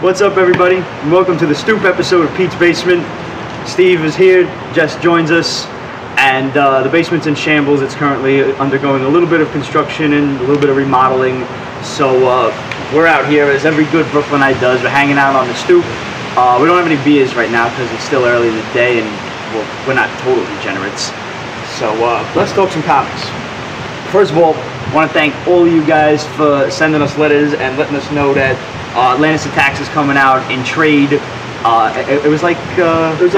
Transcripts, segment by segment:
What's up, everybody? Welcome to the Stoop episode of Pete's Basement. Steve is here, Jess joins us, and the basement's in shambles. It's currently undergoing a little bit of construction and a little bit of remodeling. So we're out here, as every good Brooklynite does. We're hanging out on the stoop. We don't have any beers right now because it's still early in the day and we're not total degenerates. So let's talk some comics. First of all, I want to thank all of you guys for sending us letters and letting us know that Atlantis Attacks is coming out in trade. It was like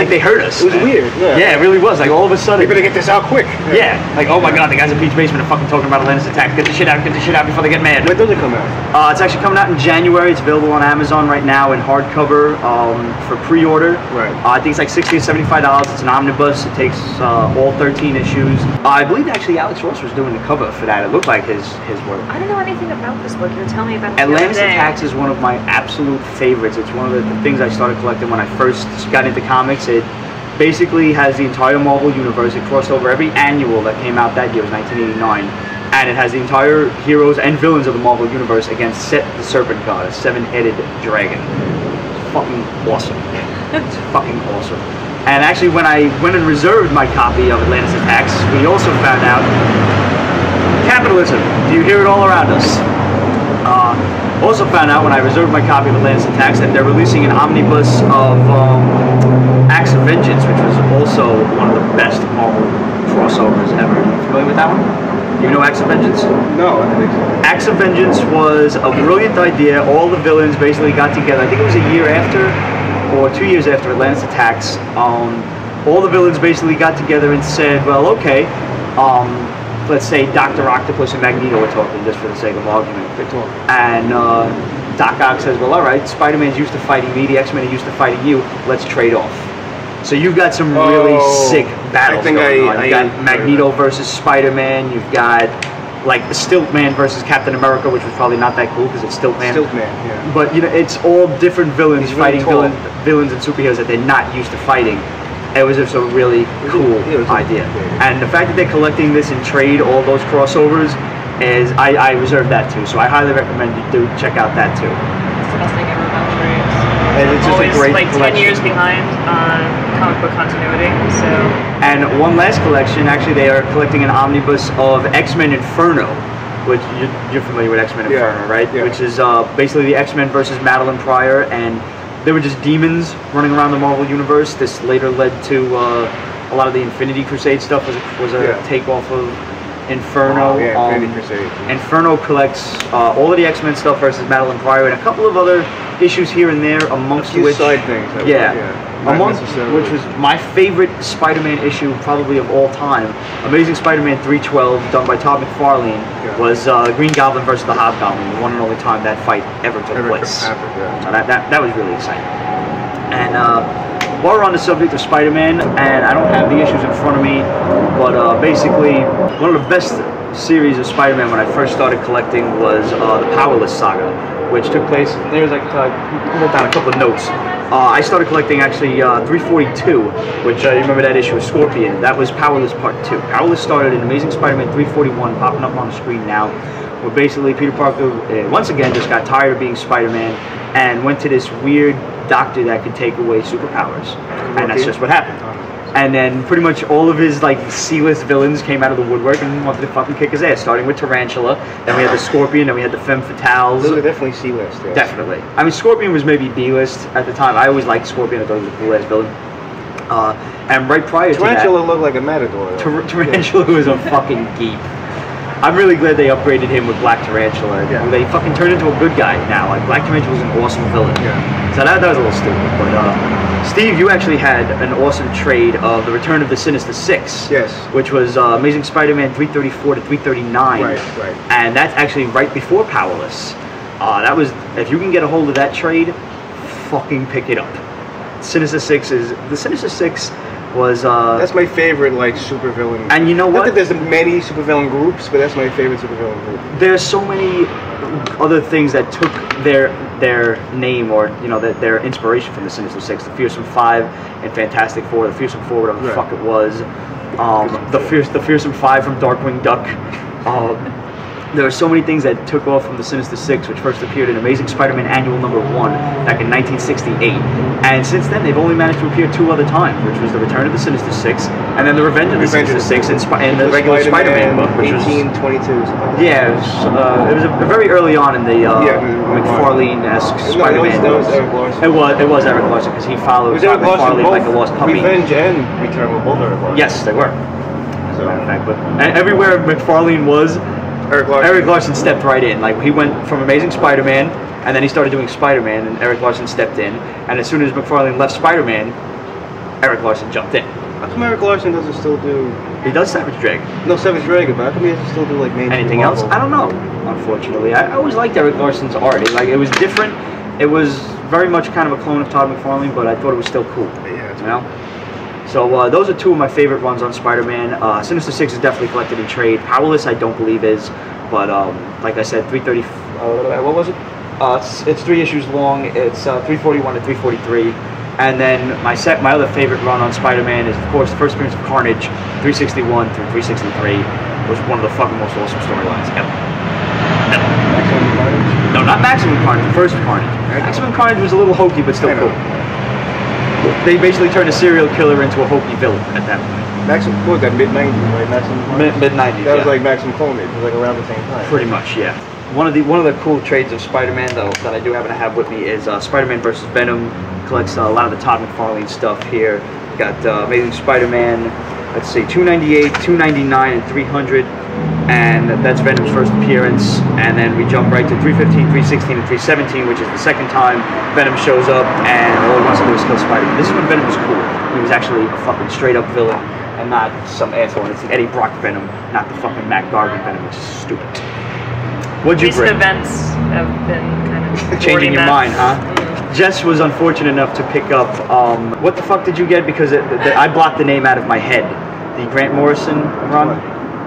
they heard us. It was weird. Yeah, it really was. Like all of a sudden, we're gonna get this out quick. Yeah. Like, oh my god, the guys at Pete's Basement are fucking talking about Atlantis Attacks. Get the shit out before they get mad. When does it come out? It's actually coming out in January. It's available on Amazon right now in hardcover for pre-order. Right. I think it's like $60 or $75. It's an omnibus. It takes all 13 issues. I believe actually Alex Ross was doing the cover for that. It looked like his work. I don't know anything about this book. You were telling me about it. Atlantis Attacks is one of my absolute favorites. It's one of the things I started collecting when I first got into comics. It basically has the entire Marvel universe. It crossed over every annual that came out that year. It was 1989. And it has the entire heroes and villains of the Marvel universe against Set the Serpent God, a 7-headed dragon. It's fucking awesome. It's fucking awesome. And actually, when I went and reserved my copy of Atlantis Attacks, we also found out capitalism. Do you hear it all around us? Also found out when I reserved my copy of Atlantis Attacks that they're releasing an omnibus of Acts of Vengeance, which was also one of the best Marvel crossovers ever. Are you familiar with that one? You know Acts of Vengeance? No, I don't think so. Acts of Vengeance was a brilliant idea. All the villains basically got together. I think it was a year after, or 2 years after Atlantis Attacks. All the villains basically got together and said, well, okay, let's say Dr. Octopus and Magneto are talking, just for the sake of argument. And Doc Ock says, well, all right, Spider-Man's used to fighting me, the X-Men are used to fighting you, let's trade off. So you've got some really sick battles going on. You've got Magneto versus Spider-Man, you've got like Stiltman versus Captain America, which was probably not that cool because it's Stiltman. Yeah. But you know, it's all different villains fighting villains and superheroes that they're not used to fighting. It was just a really cool idea. And the fact that they're collecting this in trade, all those crossovers, is I reserved that too. So I highly recommend you do check out that too. It's the best thing ever about trades. And it's just always a great like collection. 10 years behind on comic book continuity. So. And one last collection, actually, they are collecting an omnibus of X-Men Inferno, which you're familiar with X-Men Inferno, right? Yeah. Which is basically the X-Men versus Madeline Pryor, and they were just demons running around the Marvel universe. This later led to a lot of the Infinity Crusade stuff. Was a takeoff of Inferno. Infinity Crusade. Inferno collects all of the X-Men stuff versus Madeline Pryor and a couple of other issues here and there, amongst which side things. Amongst which was my favorite Spider-Man issue probably of all time. Amazing Spider-Man 312, done by Todd McFarlane, was Green Goblin versus the Hobgoblin, the one and only time that fight ever took place. So that was really exciting. And while we're on the subject of Spider-Man, and I don't have the issues in front of me, but basically one of the best series of Spider-Man when I first started collecting was the Powerless saga, which took place. There's like I wrote down a couple of notes. I started collecting actually 342, which you remember that issue of Scorpion. That was Powerless Part 2. Powerless started in Amazing Spider-Man 341, popping up on the screen now, where basically Peter Parker once again just got tired of being Spider-Man and went to this weird doctor that could take away superpowers, and that's just what happened. And then pretty much all of his like C-list villains came out of the woodwork and wanted to fucking kick his ass, starting with Tarantula, then we had the Scorpion, then we had the Femme Fatales. Those are definitely C-list, yes. Definitely. I mean, Scorpion was maybe B-list at the time. I always liked Scorpion. I thought he was a cool-ass villain. And right prior to that... Tarantula looked like a matador. Tarantula was a fucking geek. I'm really glad they upgraded him with Black Tarantula. Yeah. They fucking turned into a good guy now. Like, Black Tarantula was an awesome villain. Yeah. So that was a little stupid. But, Steve, you actually had an awesome trade of the Return of the Sinister Six. Yes. Which was Amazing Spider-Man 334 to 339. Right. And that's actually right before Powerless. That was, if you can get a hold of that trade, fucking pick it up. The Sinister Six was that's my favorite like supervillain. And you know what? Not that there's many supervillain groups, but that's my favorite supervillain group. There's so many other things that took their name, or you know, their inspiration from the Sinister Six. The Fearsome Five and Fantastic Four. The Fearsome Four, whatever the fuck it was. The Fearsome Five from Darkwing Duck. there are so many things that took off from the Sinister Six, which first appeared in Amazing Spider-Man Annual #1 back in 1968. And since then, they've only managed to appear 2 other times, which was the Return of the Sinister Six, and then the Revenge of the Sinister Six, and the regular Spider-Man book, which was 1822. yeah, it was a very early on in the McFarlane-esque Spider-Man. That was Eric Larson. It was Eric Larson because he followed McFarlane like a lost puppy. Revenge and Return were both Eric Larson. Yes, they were. As a matter of fact, but everywhere McFarlane was, Eric Larson stepped right in. Like, he went from Amazing Spider-Man, and then he started doing Spider-Man, and Eric Larson stepped in. And as soon as McFarlane left Spider-Man, Eric Larson jumped in. How come Eric Larson doesn't still do... He does Savage Dragon. No, Savage Dragon, but how come he doesn't still do, like, mainstream anything else? I don't know, unfortunately. I always liked Eric Larson's art. It was different. It was very much kind of a clone of Todd McFarlane, but I thought it was still cool. Yeah, you know? So those are 2 of my favorite runs on Spider-Man. Sinister Six is definitely collected in trade. Powerless, I don't believe is, but like I said, 330. What was it? It's 3 issues long. It's 341 to 343. And then my other favorite run on Spider-Man is, of course, the first appearance of Carnage, 361 through 363, was one of the fucking most awesome storylines ever. No, not Maximum Carnage. The first Carnage. Maximum Carnage was a little hokey, but still cool. They basically turned a serial killer into a hokey villain at that point. Maximum, what was that, mid-90s, right? Maximum Mid-90s, That was like Maximum Carnage. It was like around the same time. Pretty much, yeah. One of the cool trades of Spider-Man, though, that I do happen to have with me is Spider-Man versus Venom. Collects a lot of the Todd McFarlane stuff here. Got Amazing Spider-Man, let's see, 298, 299, and 300. And that's Venom's first appearance. And then we jump right to 315, 316, and 317, which is the second time Venom shows up and all he wants to do is kill Spider-Man. This is when Venom was cool. He was actually a fucking straight-up villain and not some asshole. And it's the Eddie Brock Venom, not the fucking Matt Gargan Venom, which is stupid. What'd you bring? Recent events have been kind of changing your mind, huh? Jess was unfortunate enough to pick up, what the fuck did you get? Because I blocked the name out of my head. The Grant Morrison run?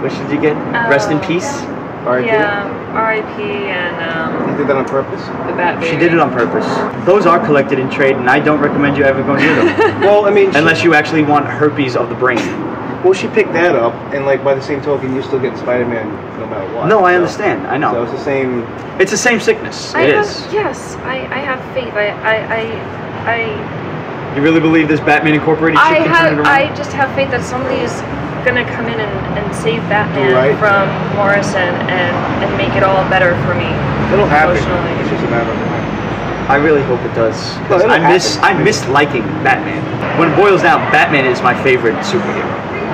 Which did you get? Rest in Peace? R.I.P.? Yeah, R.I.P. and You did that on purpose? the Bat She did it on purpose. Those are collected in trade, and I don't recommend you ever go near them. Well, I mean... Unless you actually want herpes of the brain. Well, she picked that up, and like by the same token, you still get Spider-Man no matter what. No, I understand. I know. So it's the same... It's the same sickness. Yes, I have faith. You really believe this Batman Incorporated shit can turn it around? I just have faith that somebody's gonna come in and save Batman from Morrison and make it all better for me. It'll happen. It's just a matter of time. I really hope it does. I miss liking Batman. When it boils down, Batman is my favorite superhero,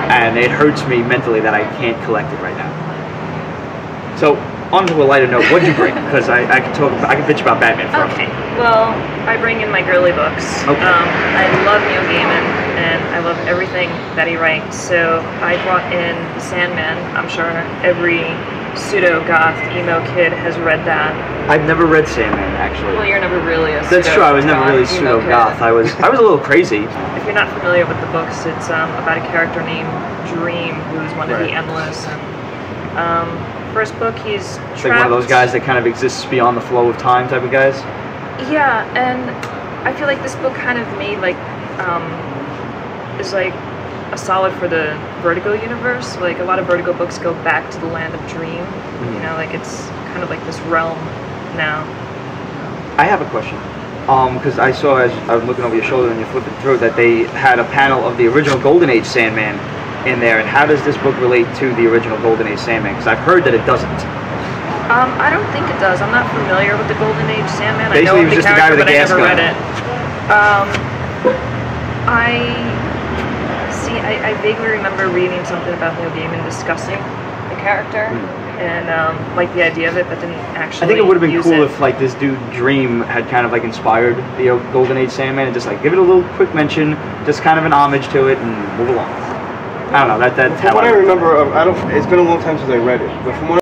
and it hurts me mentally that I can't collect it right now. So, on to a lighter note, what'd you bring? Because I can bitch about Batman for Okay. Well, I bring in my girly books. Okay. I love Neil Gaiman, and I love everything that he writes. So I brought in Sandman. I'm sure every pseudo-goth emo kid has read that. I've never read Sandman, actually. Well, you're never really a That's true. I was never really pseudo-goth. I was a little crazy. If you're not familiar with the books, it's about a character named Dream, who's one of the Endless. And first book, he's trapped. Like one of those guys that kind of exists beyond the flow of time type of guys. Yeah, and I feel like this book kind of made like is like a solid for the Vertigo universe. Like a lot of Vertigo books go back to the land of Dream. You know, like it's kind of like this realm now. I have a question. Because I saw as I was looking over your shoulder and you're flipping through that they had a panel of the original Golden Age Sandman in there, and how does this book relate to the original Golden Age Sandman? Because I've heard that it doesn't. I don't think it does. I'm not familiar with the Golden Age Sandman. Basically, I know he was just the guy with the gas gun. But I never read it. I vaguely remember reading something about Neil Gaiman discussing the character and like the idea of it, but didn't actually. I think it would have been cool if like this dude Dream had kind of like inspired the Golden Age Sandman and just like give it a little quick mention, just kind of an homage to it, and move along. I don't know. That's from what I remember. It's been a long time since I read it, but from what